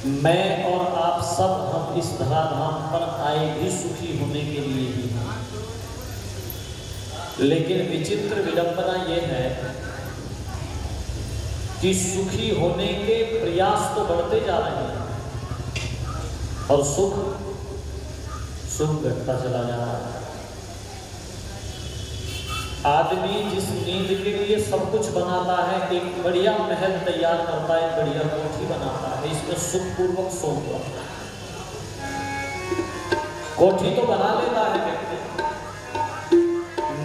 मैं और आप सब हम इस धराधाम पर आए भी सुखी होने के लिए ही हैं। लेकिन विचित्र विडंबना यह है कि सुखी होने के प्रयास तो बढ़ते जा रहे हैं और सुख घटता चला जा रहा है। आदमी जिस नींद के लिए सब कुछ बनाता है, एक बढ़िया महल तैयार करता है, बढ़िया कोठी बनाता है, इसमें सुखपूर्वक सोता है। कोठी तो बना लेता है व्यक्ति,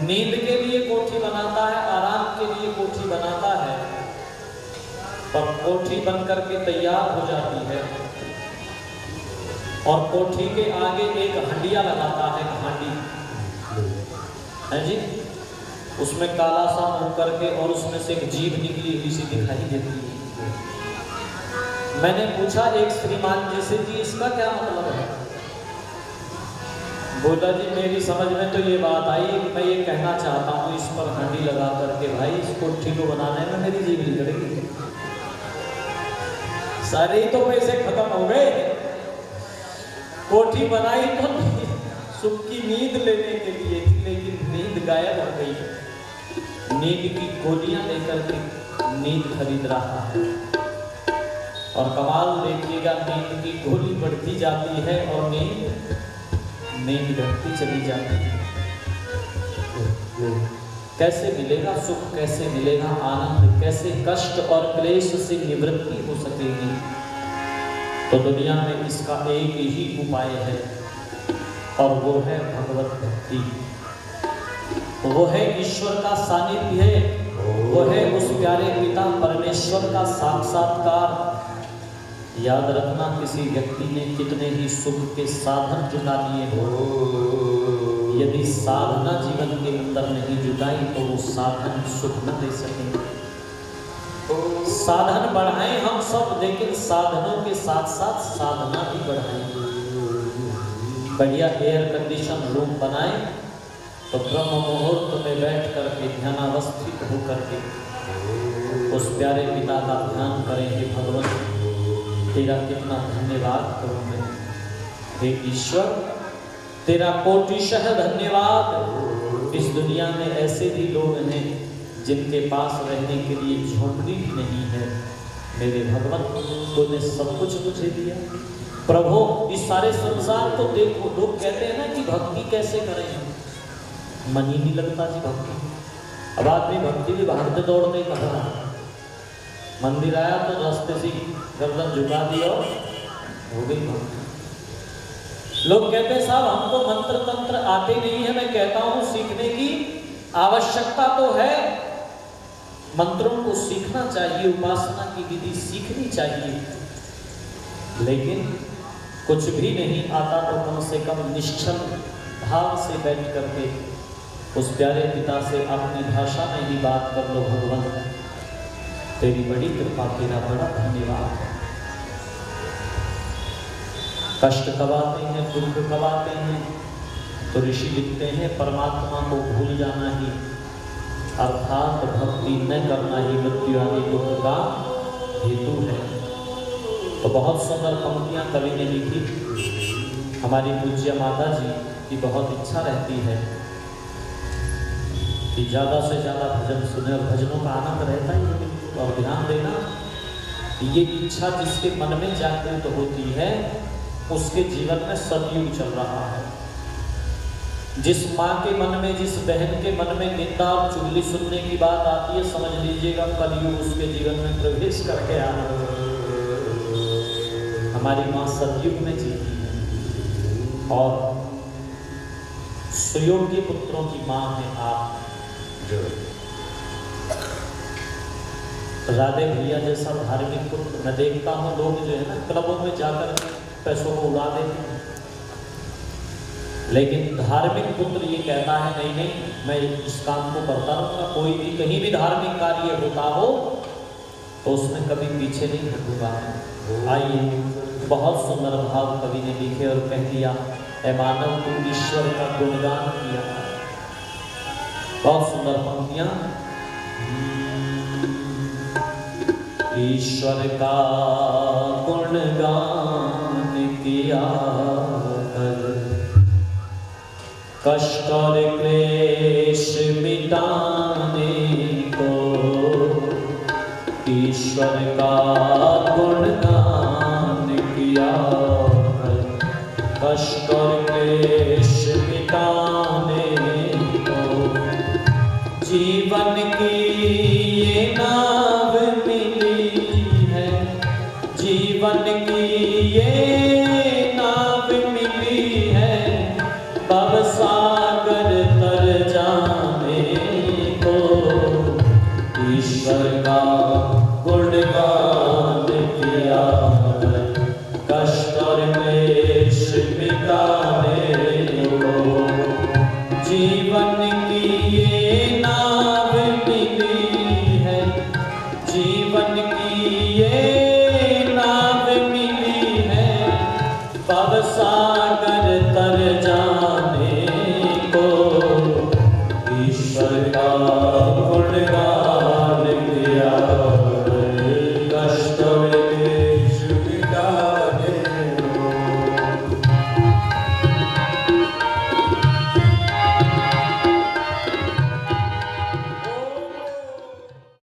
नींद के लिए कोठी बनाता है, आराम के लिए कोठी बनाता है, पर कोठी बनकर के तैयार हो जाती है और कोठी के आगे एक हंडिया लगाता है, घाटी है जी, उसमें काला सा मुंह करके और उसमें से एक जीभ निकली हुई सी दिखाई देती है। मैंने पूछा एक श्रीमान जी से, जी इसका क्या मतलब है? बोला जी मेरी समझ में तो ये बात आई कि मैं ये कहना चाहता हूँ इस पर हंडी लगा करके भाई इस कोठी को बनाने में मेरी जीभ निकलेगी। सारे ही तो पैसे खत्म हो गए, कोठी बनाई तो सुख की नींद लेने के लिए थी, लेकिन नींद गायब हो गई। नींद की गोलियां लेकर के नींद खरीद रहा है और कमाल देखिएगा, नींद की गोली बढ़ती जाती है और नींद घटती चली जाती है। कैसे मिलेगा सुख, कैसे मिलेगा आनंद, कैसे कष्ट और क्लेश से निवृत्ति हो सकेगी? तो दुनिया में इसका एक ही उपाय है और वो है भगवत भक्ति, वो है ईश्वर का सानिध्य, वो है उस प्यारे पिता परमेश्वर का साक्षात्कार। याद रखना, किसी व्यक्ति ने कितने ही सुख के साधन जुटा लिए हो, यदि साधना जीवन के अंदर नहीं जुटाई तो वो साधन सुख न दे सकेंगे। साधन बढ़ाएं हम सब, लेकिन साधनों के साथ साथ साधना भी बढ़ाएं। बढ़िया एयर कंडीशन रूम बनाएं तो ब्रह्म मुहूर्त में बैठ करके ध्यानावस्थित होकर के उस प्यारे पिता का ध्यान करें। हे भगवान, तेरा कितना धन्यवाद करूं मैं, हे ईश्वर तेरा कोटिशः धन्यवाद। इस दुनिया में ऐसे भी लोग हैं जिनके पास रहने के लिए झोंपड़ी भी नहीं है। मेरे भगवान, तूने सब कुछ मुझे दिया। प्रभु, इस सारे संसार को देखो। लोग कहते हैं ना कि भक्ति कैसे करें, मन ही नहीं लगता जी भक्ति। अब आदमी भक्ति भी भागते दौड़ते कर रहा है, मंदिर आया तो रास्ते से गर्दन झुका दी और हो गई भक्ति। लोग कहते हैं साहब हमको मंत्र तंत्र आते नहीं है। मैं कहता हूँ सीखने की आवश्यकता तो है, मंत्रों को सीखना चाहिए, उपासना की विधि सीखनी चाहिए, लेकिन कुछ भी नहीं आता तो कम से कम निश्चल भाव से बैठ करके उस प्यारे पिता से अपनी भाषा में ही बात कर लो। भगवान तेरी बड़ी कृपा, तेरा बड़ा धन्यवाद। कष्ट कब आते हैं, दुख कब आते हैं, तो ऋषि लिखते हैं परमात्मा को भूल जाना ही अर्थात भक्ति न करना ही मृत्यु आदि दुख का हेतु है। तो बहुत सुंदर पंक्तियां कवि ने लिखी। हमारी पूज्य माता जी की बहुत इच्छा रहती है कि ज़्यादा से ज़्यादा भजन सुने, और भजनों का आनंद रहता ही है। और ध्यान देना, ये इच्छा जिसके मन में जागृत होती है उसके जीवन में सतयुग चल रहा है। जिस माँ के मन में, जिस बहन के मन में निंदा और चुगली सुनने की बात आती है, समझ लीजिएगा कलयुग उसके जीवन में प्रवेश करके आ रहा है। हमारी माँ सतयुग में जीती है और सुयोग्य पुत्रों की माँ है आप। राधे भैया जैसा धार्मिक पुत्र मैं देखता हूँ, लोग जो है ना क्लबों में जाकर पैसों को उड़ा देते हैं, लेकिन धार्मिक पुत्र ये कहता है नहीं नहीं, मैं इस काम को करता रहूँगा। कोई भी कहीं भी धार्मिक कार्य होता हो तो उसमें कभी पीछे नहीं हटूंगा। आइए, बहुत सुंदर भाव कवि ने लिखे और कह दिया, ऐ मानव तू ईश्वर का गुणगान किया। बहुत सुंदर पंक्तियां। ईश्वर का गुणगान किया कर, कष्ट और क्लेश मिटाने को ईश्वर का गुणगान किया कर, कष्ट और क्लेश मिटाने